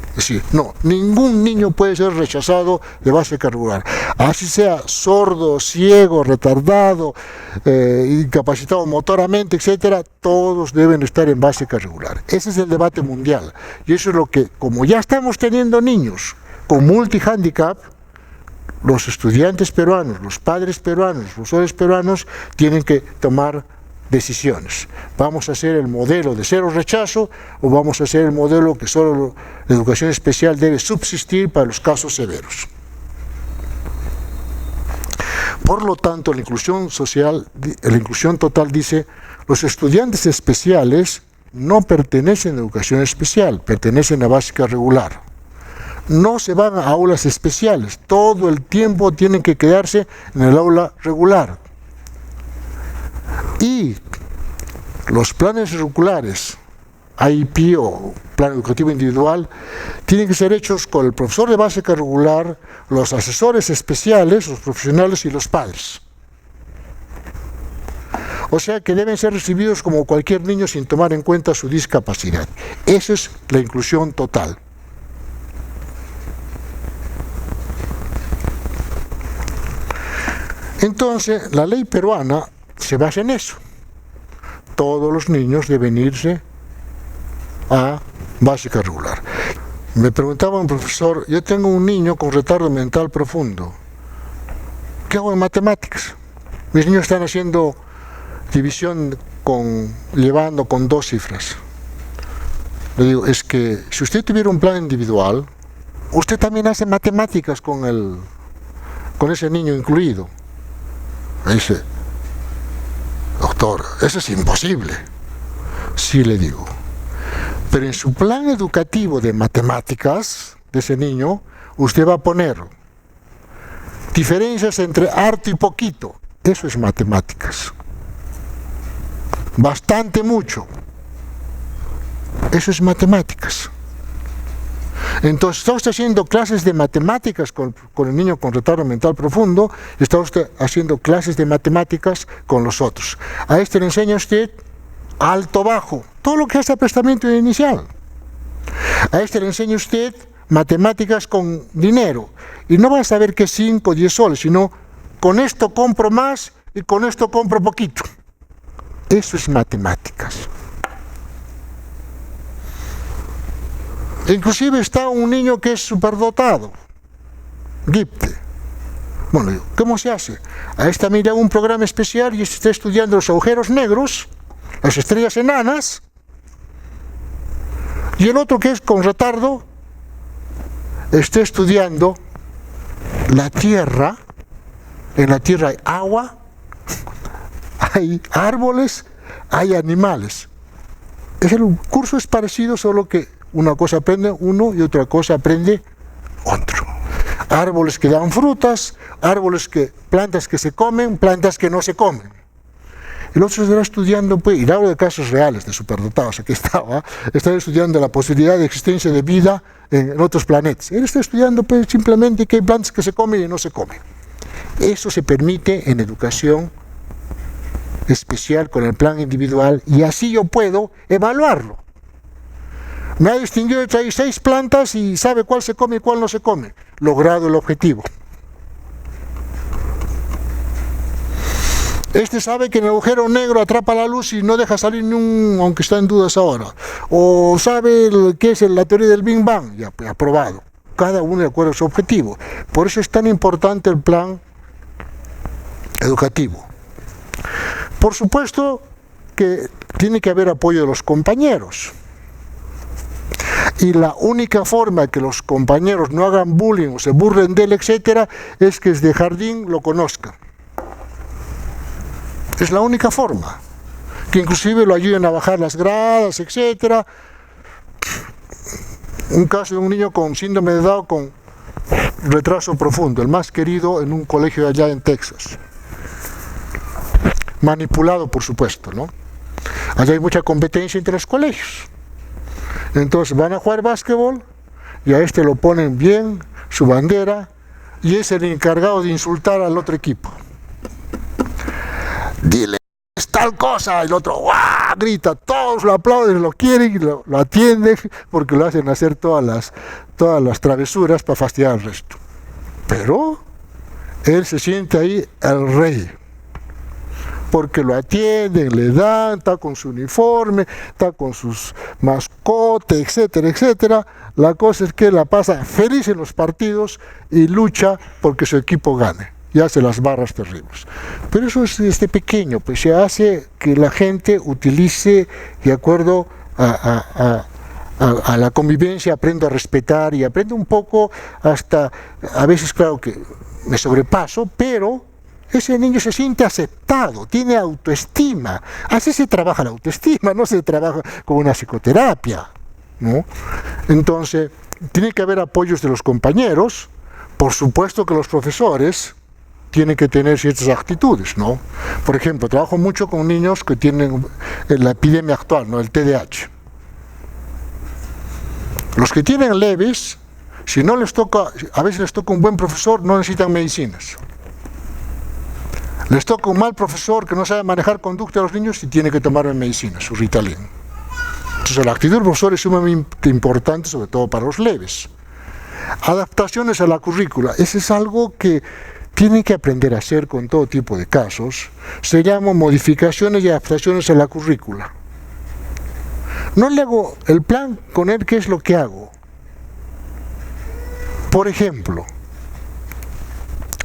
Es decir, no, ningún niño puede ser rechazado de básica regular. Así sea sordo, ciego, retardado, incapacitado motoramente, etcétera, todos deben estar en básica regular. Ese es el debate mundial. Y eso es lo que, como ya estamos teniendo niños con multi-handicap, los estudiantes peruanos, los padres peruanos, los profesores peruanos tienen que tomar decisiones. ¿Vamos a hacer el modelo de cero rechazo o vamos a hacer el modelo que solo la educación especial debe subsistir para los casos severos? Por lo tanto, la inclusión social, la inclusión total dice, los estudiantes especiales no pertenecen a educación especial, pertenecen a básica regular. No se van a aulas especiales, todo el tiempo tienen que quedarse en el aula regular. Y los planes regulares, IEP o Plan Educativo Individual, tienen que ser hechos con el profesor de básica regular, los asesores especiales, los profesionales y los padres. O sea que deben ser recibidos como cualquier niño sin tomar en cuenta su discapacidad. Esa es la inclusión total. Entonces, la ley peruana se basa en eso. Todos los niños deben irse a básica regular. Me preguntaba un profesor, yo tengo un niño con retardo mental profundo. ¿Qué hago en matemáticas? Mis niños están haciendo división llevando con 2 cifras. Le digo, es que si usted tuviera un plan individual, usted también hace matemáticas con ese niño incluido. Me dice, doctor, eso es imposible. Sí, le digo. Pero en su plan educativo de matemáticas de ese niño, usted va a poner diferencias entre harto y poquito. Eso es matemáticas. Bastante mucho. Eso es matemáticas. Entonces, está usted haciendo clases de matemáticas con el niño con retardo mental profundo, y está usted haciendo clases de matemáticas con los otros. A este le enseña usted alto, bajo, todo lo que es aprestamiento inicial. A este le enseña usted matemáticas con dinero, y no va a saber qué es 5 o 10 soles, sino con esto compro más y con esto compro poquito. Eso es matemáticas. Inclusive está un niño que es superdotado, gifted. Bueno, ¿cómo se hace? A esta mira un programa especial y está estudiando los agujeros negros, las estrellas enanas, y el otro que es con retardo está estudiando la tierra. En la tierra hay agua, hay árboles, hay animales. El curso es parecido, solo que una cosa aprende uno y otra cosa aprende otro. Árboles que dan frutas, plantas que se comen, plantas que no se comen. El otro estará estudiando, pues, y hablo de casos reales de superdotados, aquí estaba estudiando la posibilidad de existencia de vida en otros planetas. Él está estudiando, pues, simplemente que hay plantas que se comen y no se comen. Eso se permite en educación especial con el plan individual, y así yo puedo evaluarlo. Me ha distinguido entre 6 plantas y sabe cuál se come y cuál no se come. Logrado el objetivo. Este sabe que en el agujero negro atrapa la luz y no deja salir ni un, aunque está en dudas ahora. O sabe qué es la teoría del Big Bang, ya aprobado. Cada uno de acuerdo a su objetivo. Por eso es tan importante el plan educativo. Por supuesto que tiene que haber apoyo de los compañeros. Y la única forma que los compañeros no hagan bullying o se burlen de él, etcétera, es que desde jardín lo conozcan. Es la única forma. Que inclusive lo ayuden a bajar las gradas, etcétera. Un caso de un niño con síndrome de Down con retraso profundo, el más querido en un colegio allá en Texas. Manipulado, por supuesto, ¿no? Allá hay mucha competencia entre los colegios. Entonces van a jugar básquetbol y a este lo ponen bien, su bandera, y es el encargado de insultar al otro equipo. Dile, es tal cosa, y el otro ¡guau! Grita, todos lo aplauden, lo quieren y lo atienden porque lo hacen hacer todas las travesuras para fastidiar al resto. Pero él se siente ahí el rey. Porque lo atienden, le dan, está con su uniforme, está con sus mascotas, etcétera, etcétera. La cosa es que la pasa feliz en los partidos y lucha porque su equipo gane y hace las barras terribles. Pero eso es desde pequeño, pues se hace que la gente utilice de acuerdo a la convivencia, aprendo a respetar y aprendo un poco hasta, a veces claro que me sobrepaso, pero ese niño se siente aceptado, tiene autoestima. Así se trabaja la autoestima, no se trabaja con una psicoterapia, ¿no? Entonces, tiene que haber apoyos de los compañeros, por supuesto que los profesores tienen que tener ciertas actitudes, ¿no? Por ejemplo, trabajo mucho con niños que tienen la epidemia actual, ¿no? El TDAH. Los que tienen leves, si no les toca, a veces les toca un buen profesor, no necesitan medicinas. Les toca un mal profesor que no sabe manejar conducta a los niños y tiene que tomar medicina, su Ritalin. Entonces la actitud del profesor es sumamente importante, sobre todo para los leves. Adaptaciones a la currícula, ese es algo que tienen que aprender a hacer con todo tipo de casos. Se llaman modificaciones y adaptaciones a la currícula. No le hago el plan con él, ¿qué es lo que hago? Por ejemplo,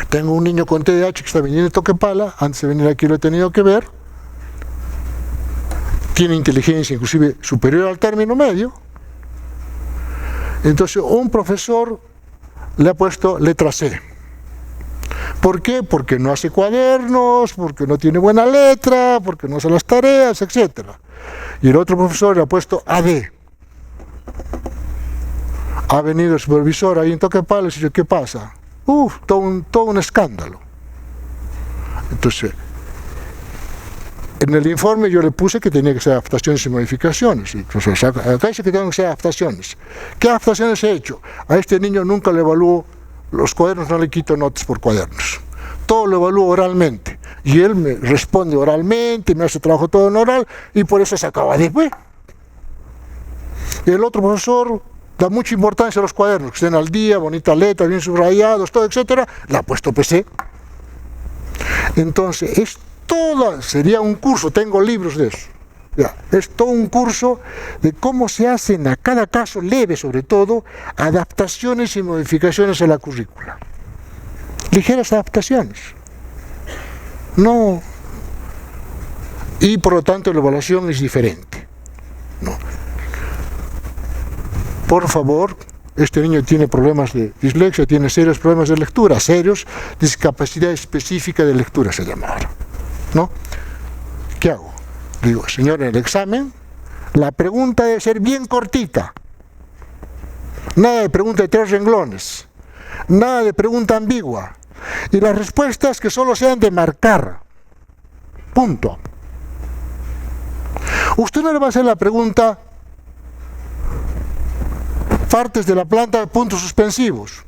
tengo un niño con TDAH que está viniendo de Toquepala, antes de venir aquí lo he tenido que ver, tiene inteligencia inclusive superior al término medio, entonces un profesor le ha puesto letra C. ¿Por qué? Porque no hace cuadernos, porque no tiene buena letra, porque no hace las tareas, etc. Y el otro profesor le ha puesto AD. Ha venido el supervisor ahí en Toquepala y dice, ¿qué pasa? Todo un escándalo. Entonces, en el informe yo le puse que tenía que ser adaptaciones y modificaciones. Entonces, acá dice que tienen que ser adaptaciones. ¿Qué adaptaciones he hecho? A este niño nunca le evalúo los cuadernos, no le quito notas por cuadernos. Todo lo evalúo oralmente. Y él me responde oralmente, me hace trabajo todo en oral, y por eso se acaba después. Y el otro profesor da mucha importancia a los cuadernos, que estén al día, bonita letra, bien subrayados, todo, etcétera. Le ha puesto PC. Entonces, sería un curso, tengo libros de eso. Ya, es todo un curso de cómo se hacen a cada caso leve, sobre todo, adaptaciones y modificaciones a la currícula. Ligeras adaptaciones. No. Y por lo tanto la evaluación es diferente. No. Por favor, este niño tiene problemas de dislexia, tiene serios problemas de lectura, serios, discapacidad específica de lectura se llama ahora, ¿no? ¿Qué hago? Digo, señor, en el examen, la pregunta debe ser bien cortita. Nada de pregunta de 3 renglones, nada de pregunta ambigua. Y las respuestas que solo sean de marcar. Punto. Usted no le va a hacer la pregunta partes de la planta, puntos suspensivos.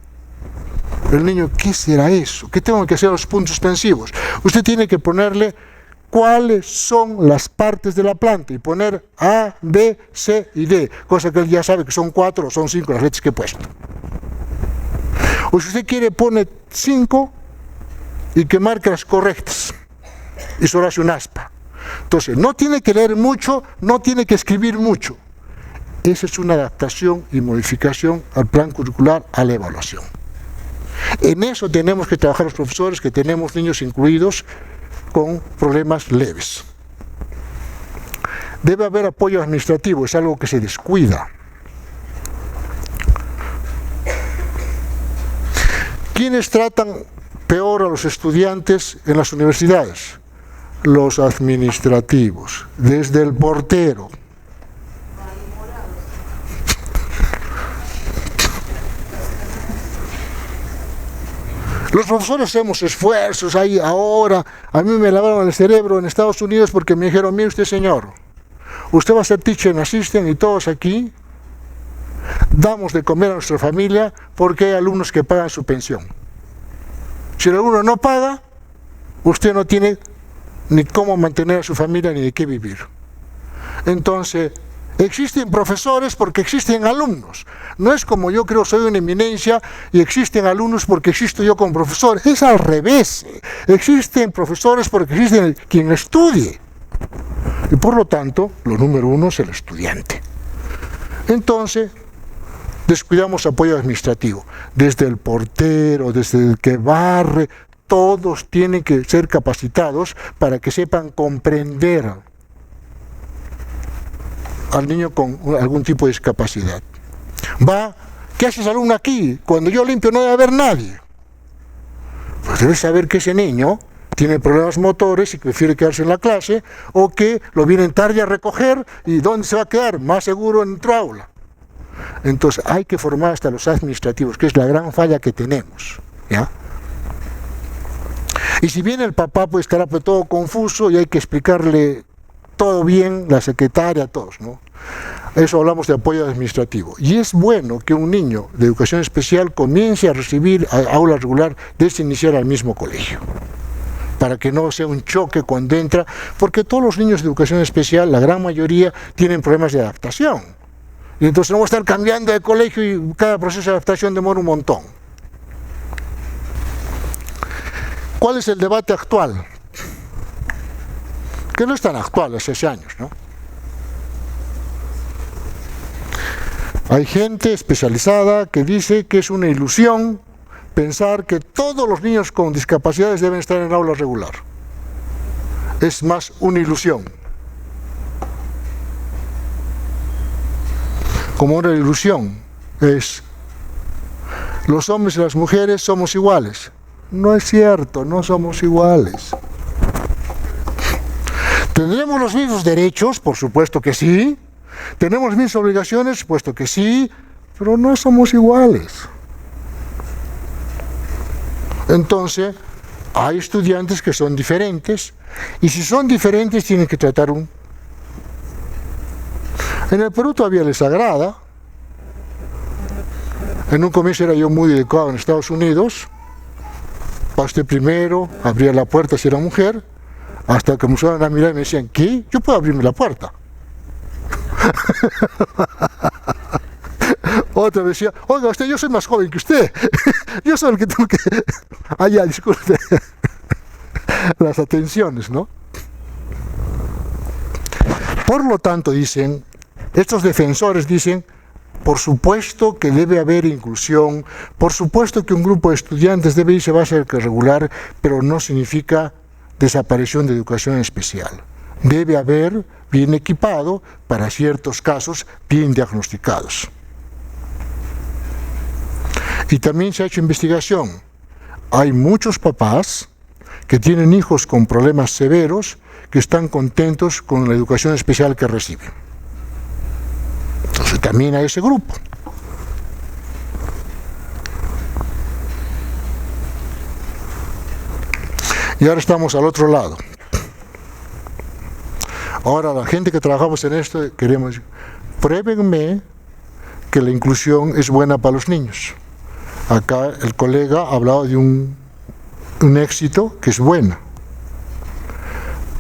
El niño, ¿qué será eso? ¿Qué tengo que hacer los puntos suspensivos? Usted tiene que ponerle cuáles son las partes de la planta y poner A, B, C y D, cosa que él ya sabe que son 4 o son 5 las letras que he puesto. O si usted quiere, pone 5 y que marque las correctas y solo hace un aspa. Entonces, no tiene que leer mucho, no tiene que escribir mucho. Esa es una adaptación y modificación al plan curricular, a la evaluación. En eso tenemos que trabajar los profesores, que tenemos niños incluidos con problemas leves. Debe haber apoyo administrativo, es algo que se descuida. ¿Quiénes tratan peor a los estudiantes en las universidades? Los administrativos, desde el portero. Los profesores hacemos esfuerzos ahí ahora. A mí me lavaron el cerebro en Estados Unidos porque me dijeron, mire usted señor, usted va a ser teacher assistant y todos aquí damos de comer a nuestra familia porque hay alumnos que pagan su pensión. Si el alumno no paga, usted no tiene ni cómo mantener a su familia ni de qué vivir. Entonces, existen profesores porque existen alumnos. No es como yo creo soy una eminencia y existen alumnos porque existo yo como profesor. Es al revés. Existen profesores porque existen quien estudie. Y por lo tanto, lo número uno es el estudiante. Entonces, descuidamos apoyo administrativo. Desde el portero, desde el que barre, todos tienen que ser capacitados para que sepan comprender al niño con algún tipo de discapacidad. ¿Qué haces alumno aquí? Cuando yo limpio no debe haber nadie. Pues debes saber que ese niño tiene problemas motores y que prefiere quedarse en la clase, o que lo vienen tarde a recoger y ¿dónde se va a quedar? Más seguro en tu aula. Entonces hay que formar hasta los administrativos, que es la gran falla que tenemos, ¿ya? Y si bien el papá puede estar todo confuso y hay que explicarle todo bien, la secretaria, todos, ¿no? Eso hablamos de apoyo administrativo. Y es bueno que un niño de educación especial comience a recibir aula regular desde iniciar al mismo colegio, para que no sea un choque cuando entra, porque todos los niños de educación especial, la gran mayoría, tienen problemas de adaptación. Y entonces no vamos a estar cambiando de colegio y cada proceso de adaptación demora un montón. ¿Cuál es el debate actual? Que no es tan actual, hace 6 años, ¿no? Hay gente especializada que dice que es una ilusión pensar que todos los niños con discapacidades deben estar en aula regular. Es más una ilusión. Como una ilusión es, los hombres y las mujeres somos iguales. No es cierto, no somos iguales. ¿Tendremos los mismos derechos? Por supuesto que sí. ¿Tenemos las mismas obligaciones? Puesto que sí, pero no somos iguales. Entonces, hay estudiantes que son diferentes, y si son diferentes tienen que tratar un... En el Perú todavía les agrada. En un comienzo era yo muy educado en Estados Unidos. Pasé primero, abría la puerta si era mujer, hasta que me usaban a mirar y me decían, ¿qué? Yo puedo abrirme la puerta. Otra decía, oiga usted, yo soy más joven que usted. Yo soy el que tengo que... ya, disculpe. Las atenciones, ¿no? Por lo tanto, dicen, estos defensores dicen, por supuesto que debe haber inclusión, por supuesto que un grupo de estudiantes debe irse a base regular, pero no significa desaparición de educación especial. Debe haber bien equipado para ciertos casos bien diagnosticados. Y también se ha hecho investigación. Hay muchos papás que tienen hijos con problemas severos que están contentos con la educación especial que reciben. Entonces también hay ese grupo. Y ahora estamos al otro lado. Ahora la gente que trabajamos en esto queremos, pruébenme que la inclusión es buena para los niños. Acá el colega ha hablado de un éxito que es bueno.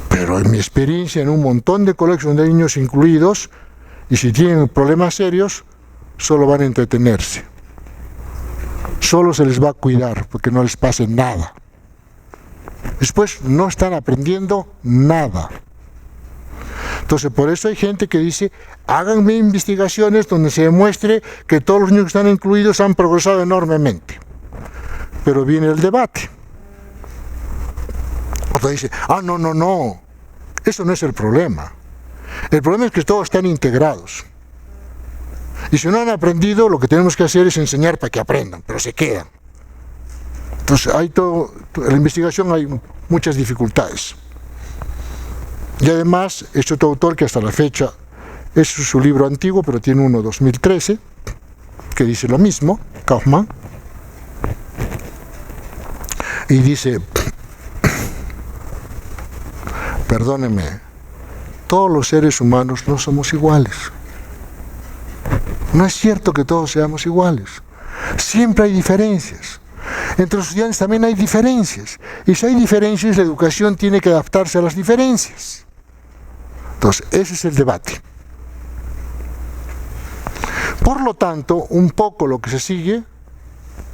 Pero en mi experiencia en un montón de colegios donde hay niños incluidos, y si tienen problemas serios, solo van a entretenerse. Solo se les va a cuidar porque no les pase nada. Después no están aprendiendo nada. Entonces por eso hay gente que dice, háganme investigaciones donde se demuestre que todos los niños que están incluidos han progresado enormemente. Pero viene el debate. Otro dice, no, eso no es el problema. El problema es que todos están integrados. Y si no han aprendido, lo que tenemos que hacer es enseñar para que aprendan, pero se quedan. Entonces, en la investigación hay muchas dificultades. Y además, este otro autor que hasta la fecha es su libro antiguo, pero tiene uno 2013, que dice lo mismo, Kaufman, y dice, perdónenme, todos los seres humanos no somos iguales. No es cierto que todos seamos iguales. Siempre hay diferencias. Entre los estudiantes también hay diferencias. Y si hay diferencias, la educación tiene que adaptarse a las diferencias. Entonces, ese es el debate. Por lo tanto, un poco lo que se sigue,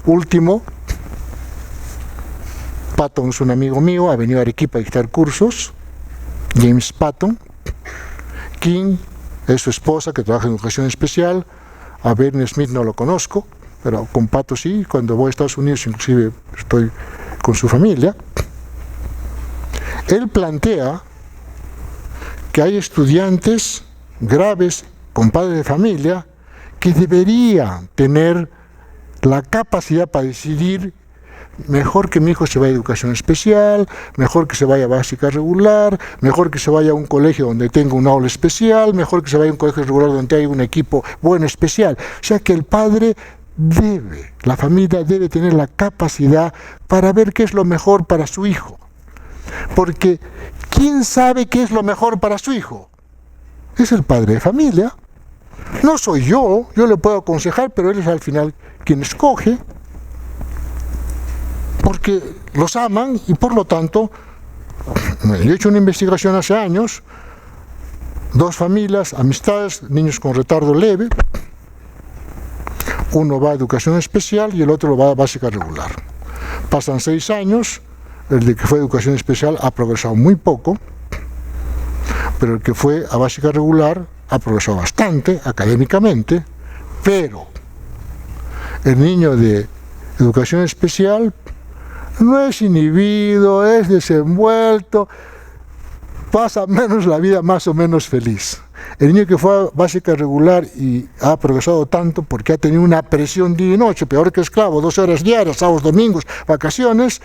último, Patton es un amigo mío, ha venido a Arequipa a dictar cursos, James Patton. King es su esposa que trabaja en educación especial. A Bernie Smith no lo conozco, pero con Pato sí, cuando voy a Estados Unidos inclusive estoy con su familia. Él plantea que hay estudiantes graves con padres de familia que deberían tener la capacidad para decidir: mejor que mi hijo se vaya a educación especial, mejor que se vaya a básica regular, mejor que se vaya a un colegio donde tenga un aula especial, mejor que se vaya a un colegio regular donde haya un equipo bueno especial. O sea que el padre la familia debe tener la capacidad para ver qué es lo mejor para su hijo. Porque ¿quién sabe qué es lo mejor para su hijo? Es el padre de familia. No soy yo le puedo aconsejar, pero él es al final quien escoge. Porque los aman y por lo tanto, yo he hecho una investigación hace años, 2 familias, amistades, niños con retardo leve, uno va a educación especial y el otro va a básica regular. Pasan 6 años, el de que fue a educación especial ha progresado muy poco, pero el que fue a básica regular ha progresado bastante académicamente, pero el niño de educación especial no es inhibido, es desenvuelto, pasa menos la vida más o menos feliz. El niño que fue a básica regular y ha progresado tanto porque ha tenido una presión día y noche, peor que esclavo, 12 horas diarias, sábados, domingos, vacaciones,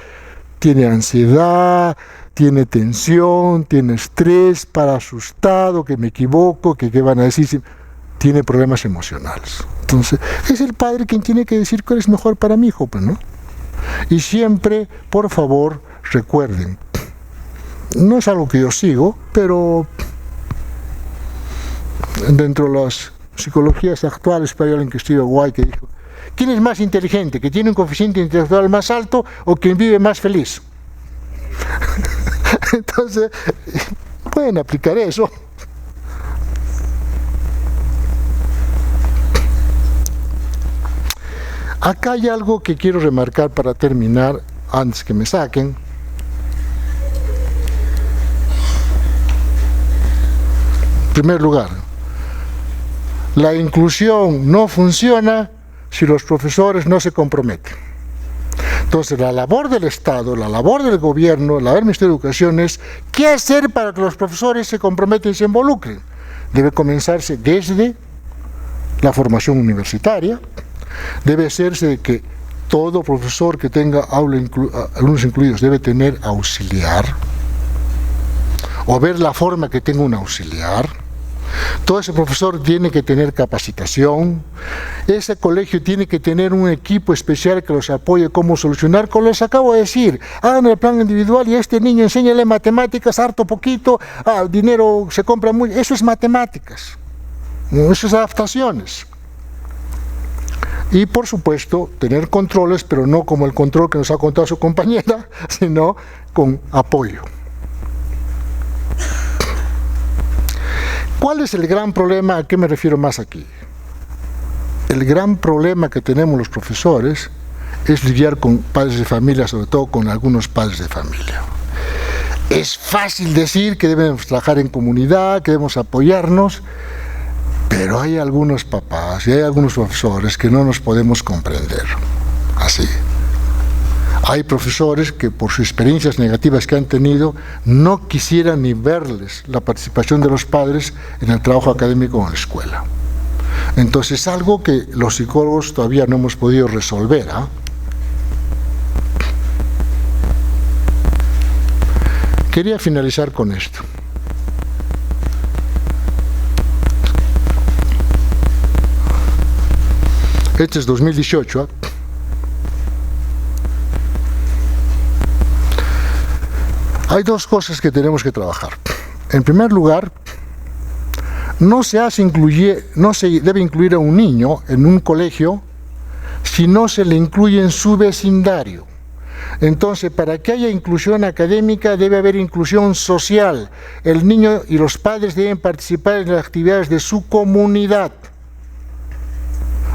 tiene ansiedad, tiene tensión, tiene estrés, para asustado, que me equivoco, que qué van a decir, tiene problemas emocionales. Entonces, es el padre quien tiene que decir cuál es mejor para mi hijo, pues, ¿no? Y siempre, por favor, recuerden, no es algo que yo sigo, pero dentro de las psicologías actuales, para alguien que estudia guay, que dijo, ¿quién es más inteligente? ¿Que tiene un coeficiente intelectual más alto o quien vive más feliz? Entonces, pueden aplicar eso. Acá hay algo que quiero remarcar para terminar, antes que me saquen. En primer lugar, la inclusión no funciona si los profesores no se comprometen. Entonces, la labor del Estado, la labor del gobierno, la labor del Ministerio de Educación es ¿qué hacer para que los profesores se comprometen y se involucren? Debe comenzarse desde la formación universitaria. Debe hacerse de que todo profesor que tenga alumnos incluidos debe tener auxiliar, o ver la forma que tenga un auxiliar. Todo ese profesor tiene que tener capacitación. Ese colegio tiene que tener un equipo especial que los apoye cómo solucionar. Como les acabo de decir, hagan el plan individual y a este niño enséñale matemáticas, harto poquito, dinero se compra muy. Eso es matemáticas, eso es adaptaciones. Y por supuesto, tener controles, pero no como el control que nos ha contado su compañera, sino con apoyo. ¿Cuál es el gran problema? ¿A qué me refiero más aquí? El gran problema que tenemos los profesores es lidiar con padres de familia, sobre todo con algunos padres de familia. Es fácil decir que debemos trabajar en comunidad, que debemos apoyarnos, pero hay algunos papás y hay algunos profesores que no nos podemos comprender así. Hay profesores que por sus experiencias negativas que han tenido no quisieran ni verles la participación de los padres en el trabajo académico en la escuela. Entonces es algo que los psicólogos todavía no hemos podido resolver, Quería finalizar con esto. Este es 2018, ¿eh? Hay dos cosas que tenemos que trabajar. En primer lugar, no se debe incluir a un niño en un colegio si no se le incluye en su vecindario. Entonces, para que haya inclusión académica, debe haber inclusión social. El niño y los padres deben participar en las actividades de su comunidad.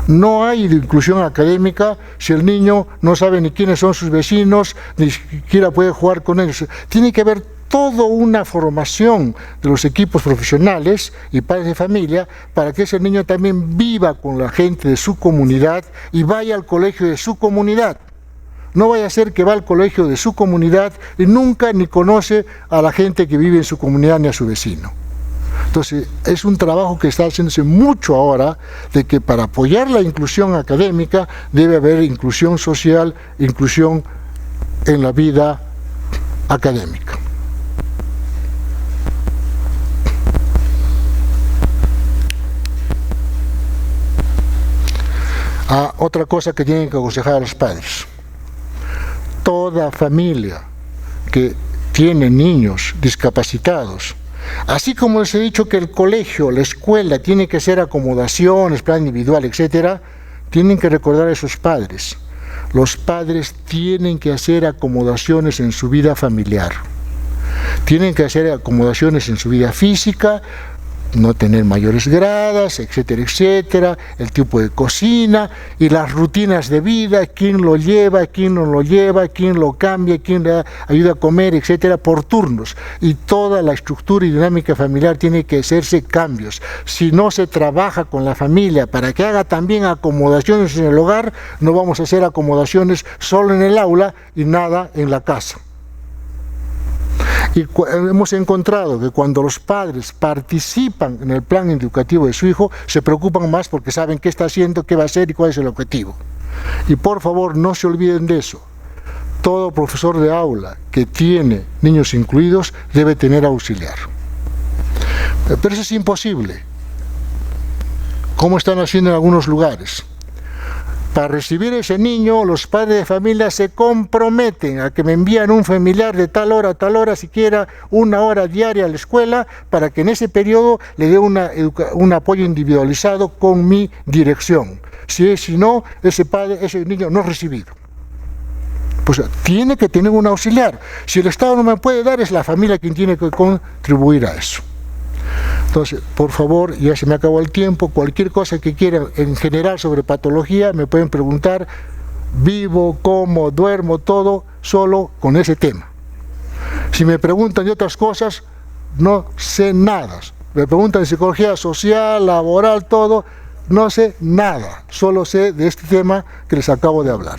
No hay inclusión académica si el niño no sabe ni quiénes son sus vecinos, ni siquiera puede jugar con ellos. Tiene que haber toda una formación de los equipos profesionales y padres de familia para que ese niño también viva con la gente de su comunidad y vaya al colegio de su comunidad. No vaya a ser que va al colegio de su comunidad y nunca ni conoce a la gente que vive en su comunidad ni a su vecino. Entonces, es un trabajo que está haciéndose mucho ahora, de que para apoyar la inclusión académica debe haber inclusión social, inclusión en la vida académica. Otra cosa que tienen que aconsejar a los padres. Toda familia que tiene niños discapacitados, así como les he dicho que el colegio, la escuela, tiene que hacer acomodaciones, plan individual, etcétera, tienen que recordar a sus padres. Los padres tienen que hacer acomodaciones en su vida familiar. Tienen que hacer acomodaciones en su vida física, no tener mayores gradas, etcétera, etcétera, el tipo de cocina y las rutinas de vida, quién lo lleva, quién no lo lleva, quién lo cambia, quién le ayuda a comer, etcétera, por turnos. Y toda la estructura y dinámica familiar tiene que hacerse cambios. Si no se trabaja con la familia para que haga también acomodaciones en el hogar, no vamos a hacer acomodaciones solo en el aula y nada en la casa. Y hemos encontrado que cuando los padres participan en el plan educativo de su hijo, se preocupan más porque saben qué está haciendo, qué va a hacer y cuál es el objetivo. Y por favor, no se olviden de eso. Todo profesor de aula que tiene niños incluidos debe tener auxiliar. Pero eso es imposible, como están haciendo en algunos lugares. Para recibir a ese niño, los padres de familia se comprometen a que me envían un familiar de tal hora a tal hora, siquiera 1 hora diaria a la escuela, para que en ese periodo le dé un apoyo individualizado con mi dirección. Si no, ese niño no es recibido. Pues tiene que tener un auxiliar. Si el Estado no me puede dar, es la familia quien tiene que contribuir a eso. Entonces, por favor, ya se me acabó el tiempo, cualquier cosa que quieran en general sobre patología me pueden preguntar. Vivo, como, duermo, todo solo con ese tema. Si me preguntan de otras cosas, no sé nada. Me preguntan de psicología social, laboral, todo, no sé nada. Solo sé de este tema que les acabo de hablar.